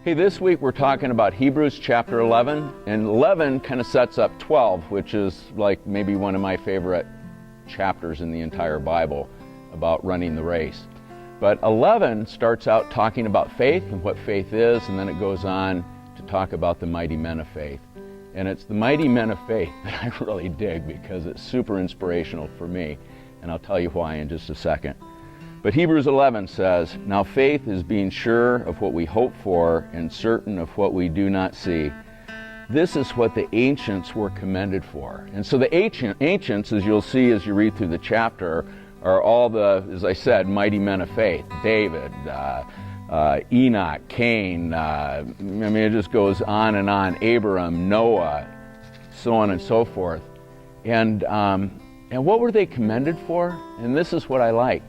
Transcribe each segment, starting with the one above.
Hey, this week we're talking about Hebrews chapter 11, and 11 kind of sets up 12, which is like maybe one of my favorite chapters in the entire Bible about running the race. But 11 starts out talking about faith and what faith is, and then it goes on to talk about the mighty men of faith. And it's the mighty men of faith that I really dig because it's super inspirational for me, and I'll tell you why in just a second. But Hebrews 11 says, "Now faith is being sure of what we hope for and certain of what we do not see. This is what the ancients were commended for." And so the ancients, as you'll see as you read through the chapter, are all the, as I said, mighty men of faith. David, Enoch, Cain, it just goes on and on. Abraham, Noah, so on and so forth. And what were they commended for? And this is what I like.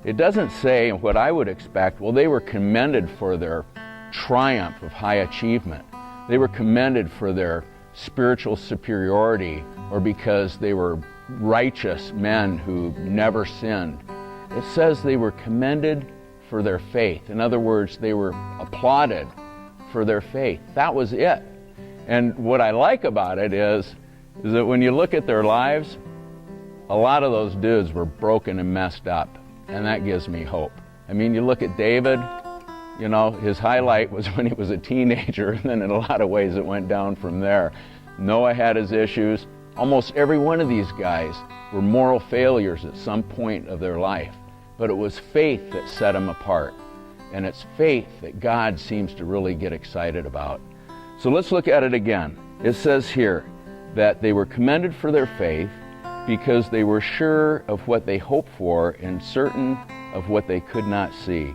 It doesn't say what I would expect. Well, they were commended for their triumph of high achievement. They were commended for their spiritual superiority, or because they were righteous men who never sinned. It says they were commended for their faith. In other words, they were applauded for their faith. That was it. And what I like about it is that when you look at their lives, a lot of those dudes were broken and messed up. And that gives me hope. I mean, you look at David, his highlight was when he was a teenager, and then in a lot of ways it went down from there. Noah had his issues. Almost every one of these guys were moral failures at some point of their life. But it was faith that set them apart. And it's faith that God seems to really get excited about. So let's look at it again. It says here that they were commended for their faith, because they were sure of what they hoped for and certain of what they could not see.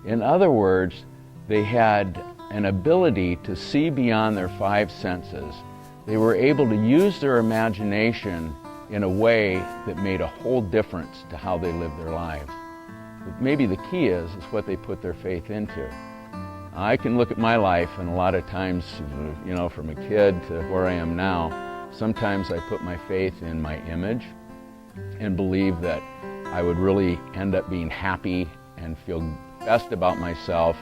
In other words, they had an ability to see beyond their five senses. They were able to use their imagination in a way that made a whole difference to how they lived their lives. But maybe the key is what they put their faith into. I can look at my life, and a lot of times, from a kid to where I am now, sometimes I put my faith in my image and believe that I would really end up being happy and feel best about myself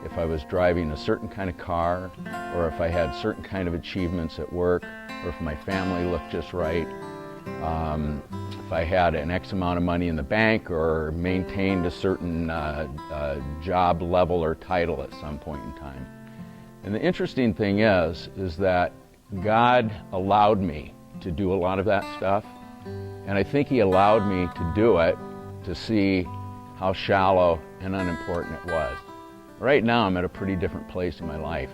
if I was driving a certain kind of car, or if I had certain kind of achievements at work, or if my family looked just right, if I had an X amount of money in the bank or maintained a certain job level or title at some point in time. And the interesting thing is that God allowed me to do a lot of that stuff, and I think He allowed me to do it to see how shallow and unimportant it was. Right now I'm at a pretty different place in my life.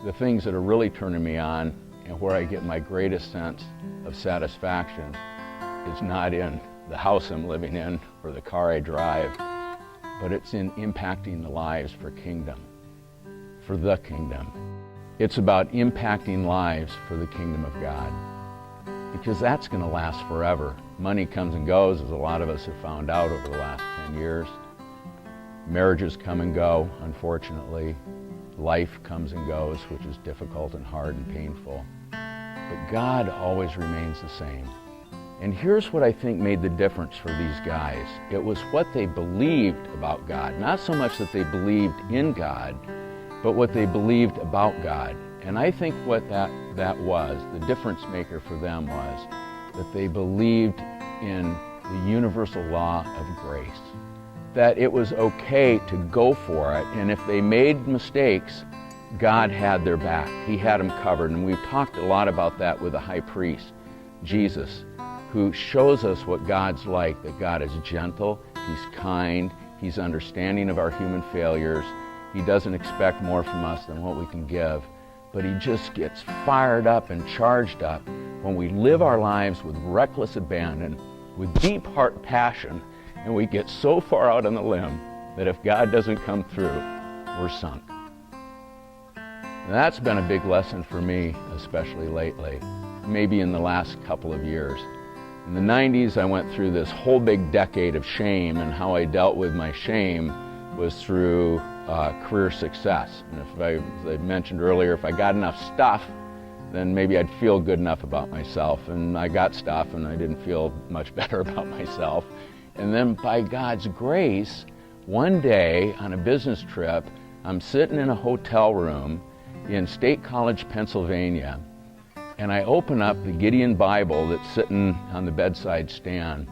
The things that are really turning me on and where I get my greatest sense of satisfaction is not in the house I'm living in or the car I drive, but it's in impacting the lives for the kingdom. It's about impacting lives for the kingdom of God, because that's going to last forever. Money comes and goes, as a lot of us have found out over the last 10 years. Marriages come and go, unfortunately. Life comes and goes, which is difficult and hard and painful. But God always remains the same. And here's what I think made the difference for these guys. It was what they believed about God. Not so much that they believed in God, but what they believed about God. And I think what that was, the difference maker for them, was that they believed in the universal law of grace. That it was okay to go for it, and if they made mistakes, God had their back. He had them covered, and we've talked a lot about that with the high priest, Jesus, who shows us what God's like, that God is gentle, He's kind, He's understanding of our human failures. He doesn't expect more from us than what we can give, but He just gets fired up and charged up when we live our lives with reckless abandon, with deep heart passion, and we get so far out on the limb that if God doesn't come through, we're sunk. And that's been a big lesson for me, especially lately, maybe in the last couple of years. In the 90s, I went through this whole big decade of shame, and how I dealt with my shame was through career success. And as I mentioned earlier, if I got enough stuff, then maybe I'd feel good enough about myself. And I got stuff, and I didn't feel much better about myself. And then by God's grace, one day on a business trip, I'm sitting in a hotel room in State College, Pennsylvania, and I open up the Gideon Bible that's sitting on the bedside stand,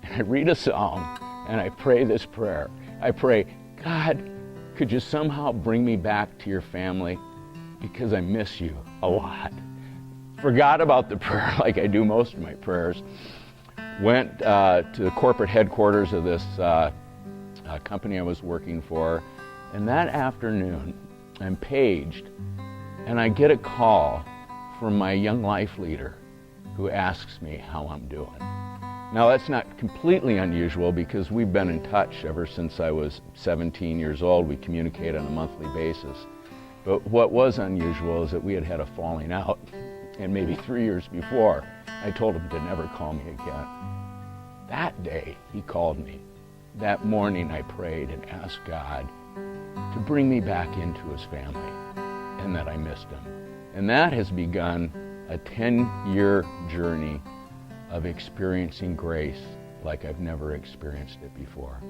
and I read a psalm, and I pray this prayer. I pray, God, could you somehow bring me back to your family? Because I miss you a lot. Forgot about the prayer like I do most of my prayers. Went to the corporate headquarters of this company I was working for, and that afternoon I'm paged, and I get a call from my young life leader who asks me how I'm doing. Now that's not completely unusual because we've been in touch ever since I was 17 years old. We communicate on a monthly basis. But what was unusual is that we had had a falling out, and maybe 3 years before, I told him to never call me again. That day, he called me. That morning, I prayed and asked God to bring me back into his family, and that I missed him. And that has begun a 10-year journey of experiencing grace like I've never experienced it before.